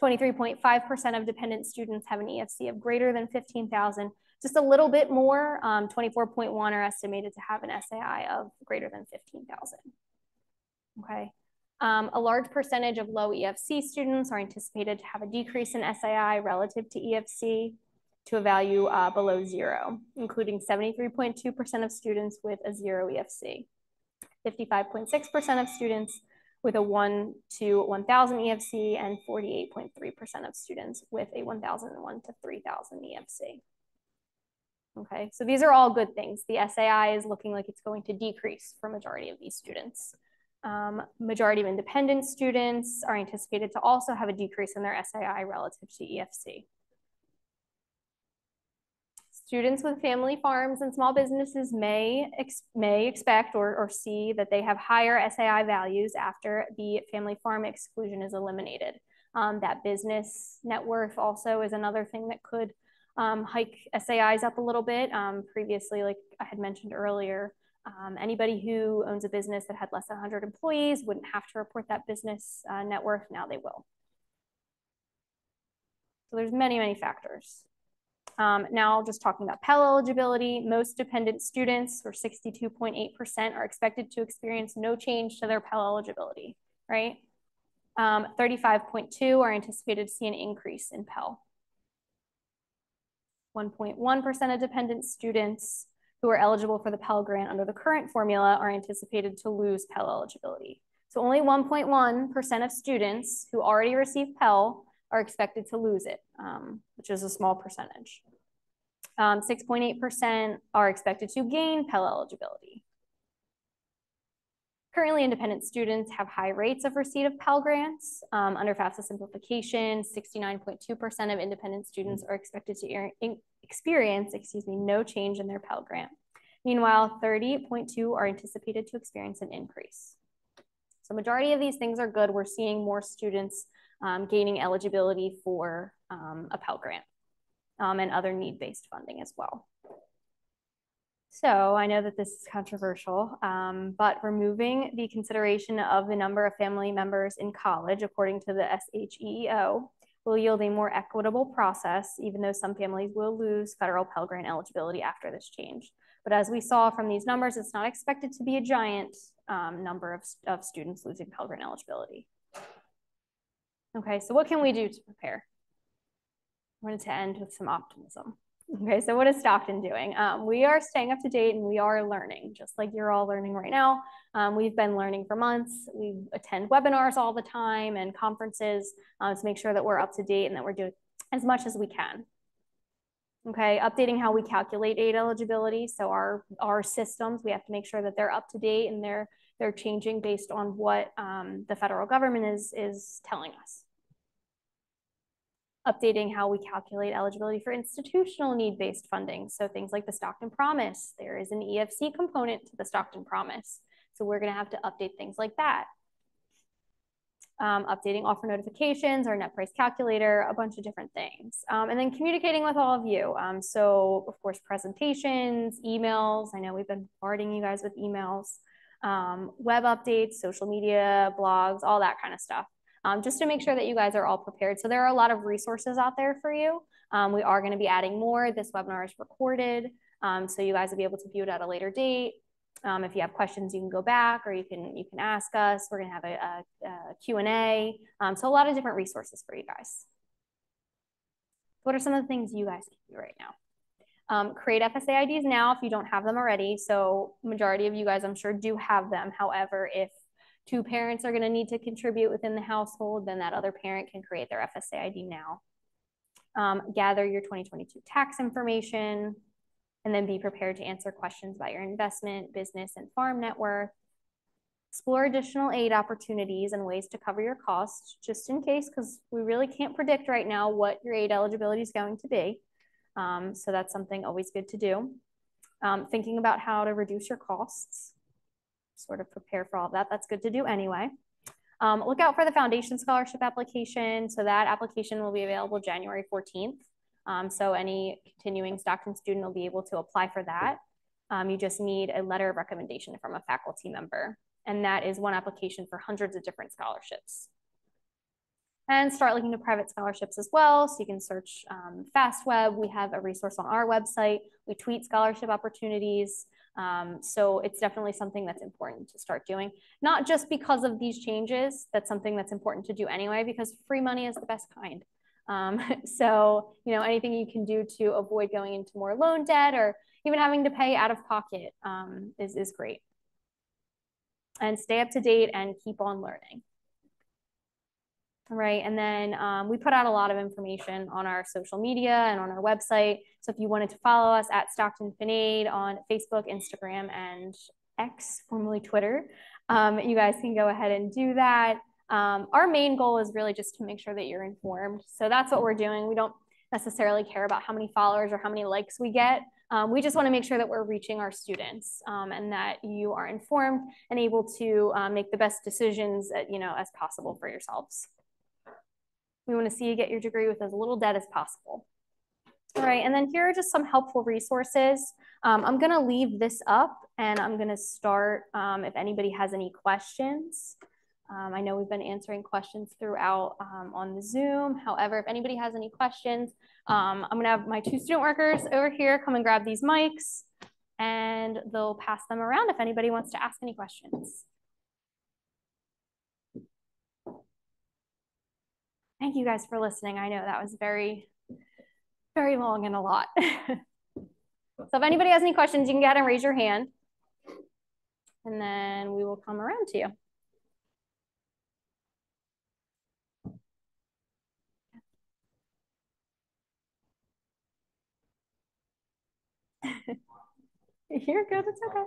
23.5% of dependent students have an EFC of greater than 15,000. Just a little bit more, 24.1% are estimated to have an SAI of greater than 15,000. Okay. A large percentage of low EFC students are anticipated to have a decrease in SAI relative to EFC to a value below 0, including 73.2% of students with a 0 EFC, 55.6% of students with a 1 to 1,000 EFC, and 48.3% of students with a 1,001 to 3,000 EFC. Okay, so these are all good things. The SAI is looking like it's going to decrease for majority of these students. Majority of independent students are anticipated to also have a decrease in their SAI relative to EFC. Students with family farms and small businesses may expect or see that they have higher SAI values after the family farm exclusion is eliminated. That business net worth also is another thing that could hike SAIs up a little bit. Previously, like I had mentioned earlier, anybody who owns a business that had less than 100 employees wouldn't have to report that business net worth. Now they will. So there's many, many factors. Now just talking about Pell eligibility, most dependent students, or 62.8%, are expected to experience no change to their Pell eligibility, right? 35.2% are anticipated to see an increase in Pell. 1.1% of dependent students who are eligible for the Pell Grant under the current formula are anticipated to lose Pell eligibility. So only 1.1% of students who already receive Pell are expected to lose it, which is a small percentage. 6.8% are expected to gain Pell eligibility. Currently, independent students have high rates of receipt of Pell Grants. Under FAFSA simplification, 69.2% of independent students are expected to experience no change in their Pell Grant. Meanwhile, 30.2% are anticipated to experience an increase. So majority of these things are good. We're seeing more students gaining eligibility for a Pell Grant and other need-based funding as well. So I know that this is controversial, but removing the consideration of the number of family members in college, according to the SHEEO, will yield a more equitable process, even though some families will lose federal Pell Grant eligibility after this change. But as we saw from these numbers, it's not expected to be a giant number of students losing Pell Grant eligibility. Okay, so what can we do to prepare? I wanted to end with some optimism. Okay, so what is Stockton doing? We are staying up to date and we are learning, just like you're all learning right now. We've been learning for months. We attend webinars all the time and conferences to make sure that we're up to date and that we're doing as much as we can. Okay, updating how we calculate aid eligibility. So our systems, we have to make sure that they're up to date and they're changing based on what the federal government is telling us. Updating how we calculate eligibility for institutional need-based funding. So things like the Stockton Promise, there is an EFC component to the Stockton Promise. So we're gonna have to update things like that. updating offer notifications, our net price calculator, a bunch of different things. And then communicating with all of you. So of course, presentations, emails. I know we've been bombarding you guys with emails, web updates, social media, blogs, all that kind of stuff. Just to make sure that you guys are all prepared. So there are a lot of resources out there for you. We are going to be adding more. This webinar is recorded, so you guys will be able to view it at a later date. If you have questions, you can go back or you can ask us. We're going to have a Q&A. So a lot of different resources for you guys. What are some of the things you guys can do right now? Create FSA IDs now if you don't have them already. So majority of you guys, I'm sure, do have them. However, if two parents are going to need to contribute within the household, then that other parent can create their FSA ID now. Gather your 2022 tax information, and then be prepared to answer questions about your investment, business, and farm net worth. Explore additional aid opportunities and ways to cover your costs, just in case, because we really can't predict right now what your aid eligibility is going to be. So that's something always good to do. Thinking about how to reduce your costs, sort of prepare for all of that. That's good to do anyway. Look out for the foundation scholarship application. So that application will be available January 14th. So any continuing Stockton student will be able to apply for that. You just need a letter of recommendation from a faculty member. And that is one application for hundreds of different scholarships. And start looking to private scholarships as well. So you can search FastWeb. We have a resource on our website. We tweet scholarship opportunities. So it's definitely something that's important to start doing. Not just because of these changes, that's something that's important to do anyway, because free money is the best kind. So, you know, anything you can do to avoid going into more loan debt or even having to pay out of pocket is great. And stay up to date and keep on learning. All right, and then we put out a lot of information on our social media and on our website. So if you wanted to follow us at Stockton FinAid on Facebook, Instagram, and X, formerly Twitter, you guys can go ahead and do that. Our main goal is really just to make sure that you're informed. So that's what we're doing. We don't necessarily care about how many followers or how many likes we get. We just want to make sure that we're reaching our students and that you are informed and able to make the best decisions as possible for yourselves. We want to see you get your degree with as little debt as possible. All right, and then here are just some helpful resources. I'm going to leave this up and I'm going to start if anybody has any questions. I know we've been answering questions throughout on the Zoom. However, if anybody has any questions, I'm going to have my two student workers over here come and grab these mics and they'll pass them around if anybody wants to ask any questions. Thank you guys for listening. I know that was very, very long and a lot. So if anybody has any questions, you can go ahead and raise your hand and then we will come around to you. You're good, it's okay.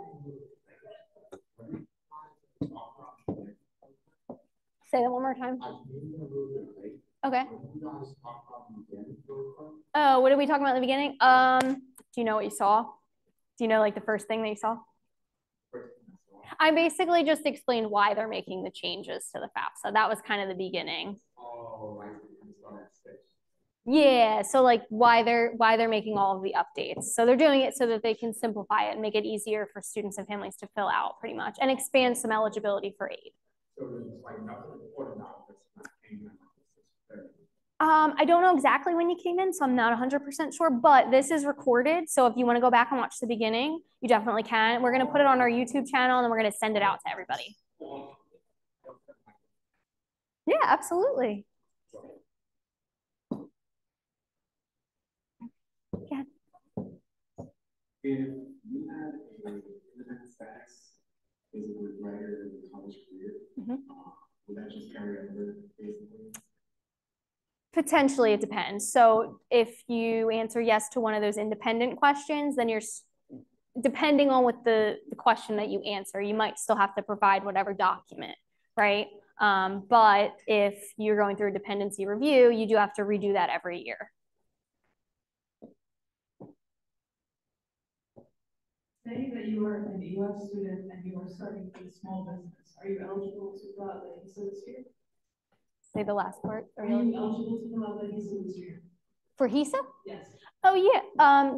Say that one more time. Okay. Oh, what did we talk about in the beginning? Do you know what you saw? Do you know like the first thing that you saw? I basically just explained why they're making the changes to the FAFSA. That was kind of the beginning. Yeah, so like why they're making all of the updates. So they're doing it so that they can simplify it and make it easier for students and families to fill out pretty much and expand some eligibility for aid. So there's like nothing reported now. I don't know exactly when you came in, so I'm not 100% sure, but this is recorded. So if you want to go back and watch the beginning, you definitely can. We're going to put it on our YouTube channel and then we're going to send it out to everybody. Yeah, absolutely. Yeah. If you had a independent status, basically writer in the college career, would that just carry over basically? Potentially, it depends. So if you answer yes to one of those independent questions, then you're, depending on what the question that you answer, you might still have to provide whatever document, right? But if you're going through a dependency review, you do have to redo that every year. Say that you are an US student and you are starting a small business. Are you eligible to fill out the HESAA this year? say the last part? Are you eligible to fill out the HESAA this year? For HESA? Yes. Oh yeah.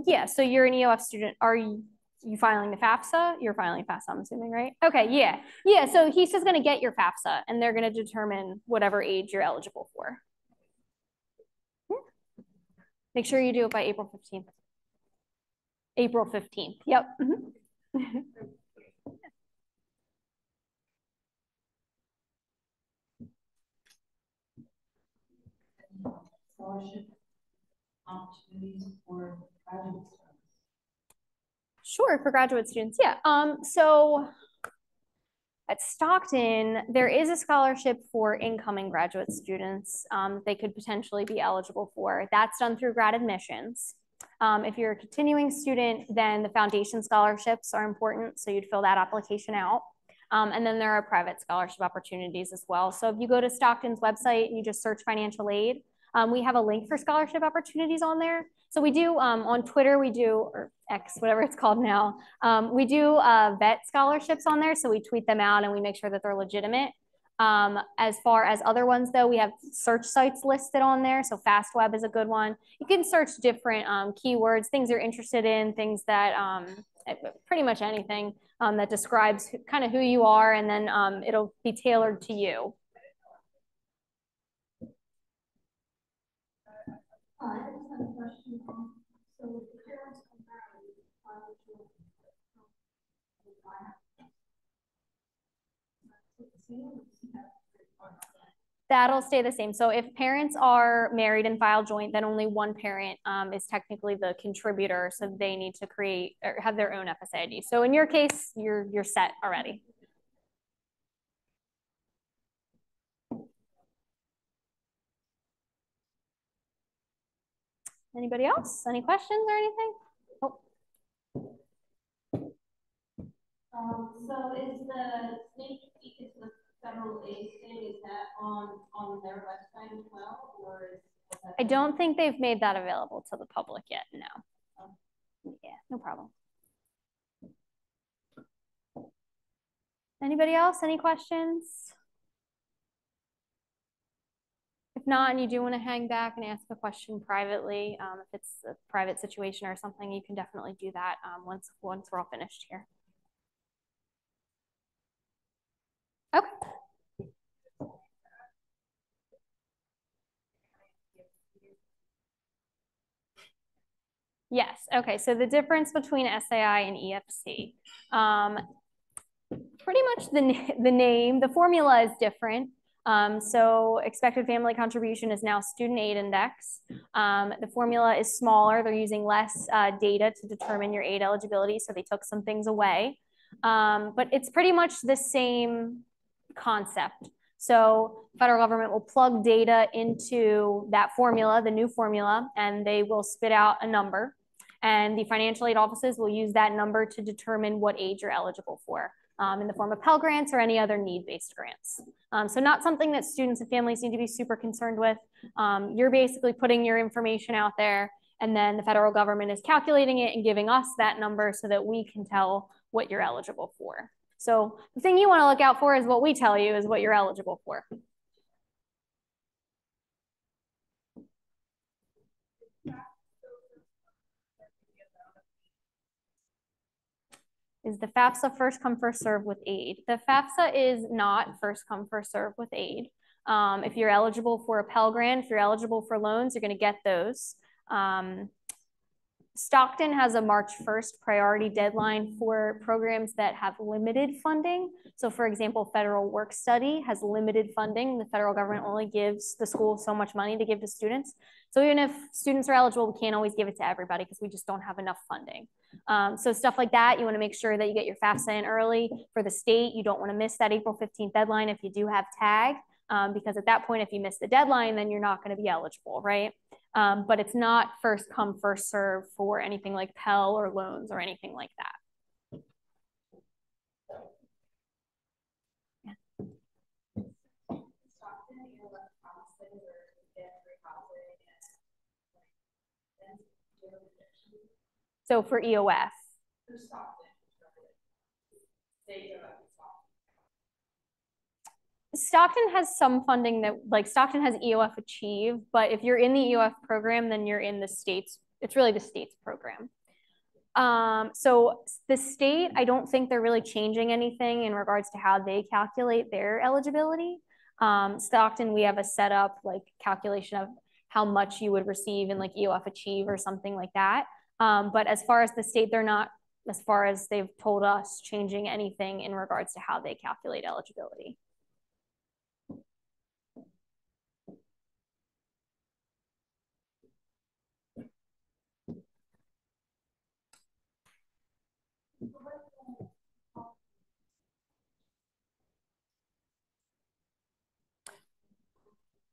Yeah. So you're an EOF student. Are you filing the FAFSA? You're filing FAFSA, I'm assuming, right? Okay. Yeah. Yeah. So HESA's going to get your FAFSA, and they're going to determine whatever age you're eligible for. Yeah. Make sure you do it by April 15th. April 15th. Yep. Mm-hmm. Scholarship opportunities for graduate students. Sure, for graduate students. Yeah. So at Stockton, there is a scholarship for incoming graduate students they could potentially be eligible for. That's done through grad admissions. If you're a continuing student, then the foundation scholarships are important, so you'd fill that application out. And then there are private scholarship opportunities as well. So if you go to Stockton's website and you just search financial aid, we have a link for scholarship opportunities on there. So we do on Twitter, we do, or X, whatever it's called now, we do vet scholarships on there. So we tweet them out and we make sure that they're legitimate. As far as other ones, though, we have search sites listed on there. So FastWeb is a good one. You can search different keywords, things you're interested in, things that pretty much anything that describes kind of who you are, and then it'll be tailored to you. I just have a question. So the parents come back and file children. That'll stay the same. So if parents are married and file joint, then only one parent is technically the contributor. So they need to create or have their own FSA ID. So in your case, you're set already. Anybody else? Any questions or anything? Oh. So is the sneak peek into the federal aid thing, is that on their website as well, or is that? I don't think they've made that available to the public yet, no. Yeah, no problem. Anybody else? Any questions? If not, and you do want to hang back and ask a question privately, if it's a private situation or something, you can definitely do that once we're all finished here. Okay. Yes. Okay. So the difference between SAI and EFC, pretty much the name, the formula is different. So expected family contribution is now student aid index. The formula is smaller. They're using less data to determine your aid eligibility. So they took some things away. But it's pretty much the same concept. So federal government will plug data into that formula, the new formula, and they will spit out a number. And the financial aid offices will use that number to determine what age you're eligible for in the form of Pell Grants or any other need-based grants. So not something that students and families need to be super concerned with. You're basically putting your information out there, and then the federal government is calculating it and giving us that number so that we can tell what you're eligible for. So the thing you want to look out for is what we tell you is what you're eligible for. Is the FAFSA first come, first serve with aid? The FAFSA is not first come, first serve with aid. If you're eligible for a Pell Grant, if you're eligible for loans, you're going to get those. Stockton has a March 1st priority deadline for programs that have limited funding. So for example, federal work study has limited funding. The federal government only gives the school so much money to give to students. So even if students are eligible, we can't always give it to everybody because we just don't have enough funding. So stuff like that, you want to make sure that you get your FAFSA in early. For the state, you don't want to miss that April 15th deadline if you do have TAG, because at that point, if you miss the deadline, then you're not going to be eligible, right? But it's not first come, first serve for anything like Pell or loans or anything like that. Yeah. So for EOF. Stockton has some funding that, like Stockton has EOF Achieve, but if you're in the EOF program, then you're in the state's, it's really the state's program. So the state, I don't think they're really changing anything in regards to how they calculate their eligibility. Stockton, we have a setup like calculation of how much you would receive in like EOF Achieve or something like that. But as far as the state, they're not, as far as they've told us, changing anything in regards to how they calculate eligibility.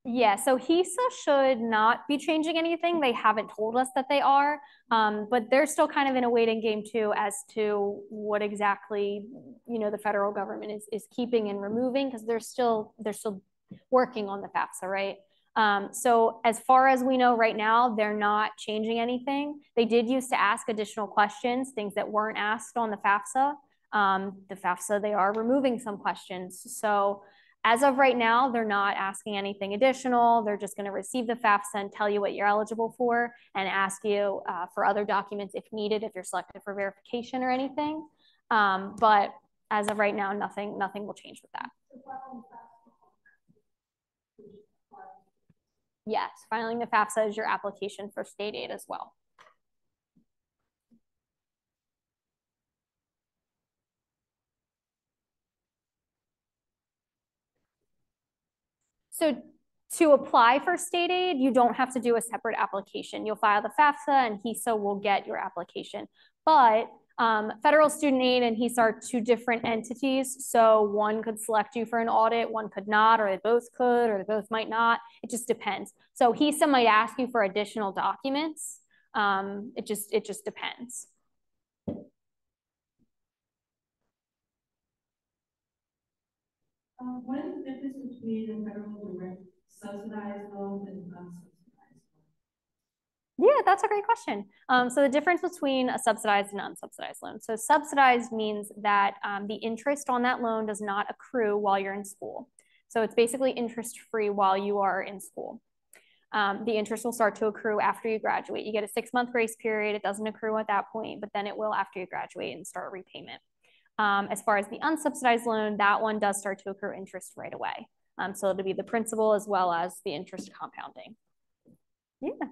Yeah, so HESA should not be changing anything. They haven't told us that they are, but they're still kind of in a waiting game too as to what exactly, you know, the federal government is keeping and removing, because they're still working on the FAFSA, right? So as far as we know right now, they're not changing anything. They did used to ask additional questions, things that weren't asked on the FAFSA. The FAFSA, they are removing some questions. So as of right now, they're not asking anything additional. They're just going to receive the FAFSA and tell you what you're eligible for and ask you for other documents if needed, if you're selected for verification or anything. But as of right now, nothing will change with that. Yes, filing the FAFSA is your application for state aid as well. So to apply for state aid, you don't have to do a separate application. You'll file the FAFSA and HESA will get your application. But federal student aid and HESA are two different entities. So one could select you for an audit, one could not, or they both could, or they both might not. It just depends. So HESA might ask you for additional documents. It just depends. What is the difference between a federal direct subsidized loan and unsubsidized loan? Yeah, that's a great question. So the difference between a subsidized and unsubsidized loan. So subsidized means that the interest on that loan does not accrue while you're in school. So it's basically interest-free while you are in school. The interest will start to accrue after you graduate. You get a 6-month grace period. It doesn't accrue at that point, but then it will after you graduate and start repayment. As far as the unsubsidized loan, that one does start to accrue interest right away. So it'll be the principal as well as the interest compounding. Yeah.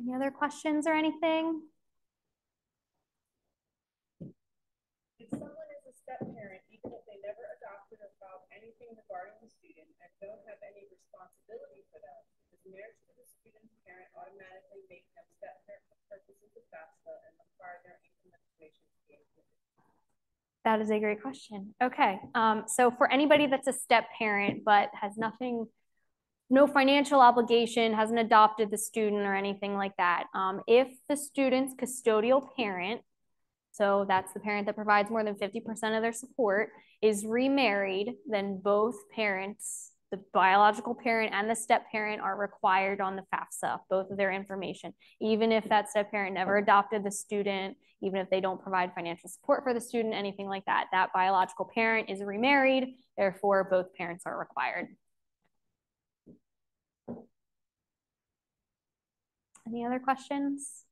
Any other questions or anything? If someone is a step parent, even if they never adopted or filed anything regarding the student and don't have any responsibility for them, does marriage to the student's parent automatically make them step parent for purposes of FAFSA and require their income information to be included? That is a great question. Okay, so for anybody that's a step parent but has no financial obligation, hasn't adopted the student or anything like that, if the student's custodial parent, so that's the parent that provides more than 50% of their support, is remarried, then both parents, the biological parent and the step parent, are required on the FAFSA, both of their information. Even if that step parent never adopted the student, even if they don't provide financial support for the student, anything like that, that biological parent is remarried, therefore both parents are required. Any other questions?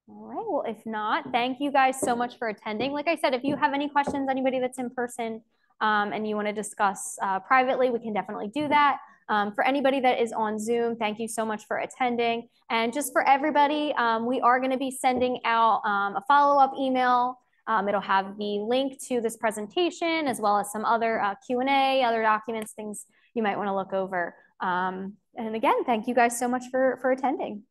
All right, well, if not, thank you guys so much for attending. Like I said, if you have any questions, anybody that's in person and you want to discuss privately, we can definitely do that. For anybody that is on Zoom, thank you so much for attending. And just for everybody, we are going to be sending out a follow-up email. It'll have the link to this presentation as well as some other Q&A, other documents, things you might want to look over. And again, thank you guys so much for attending.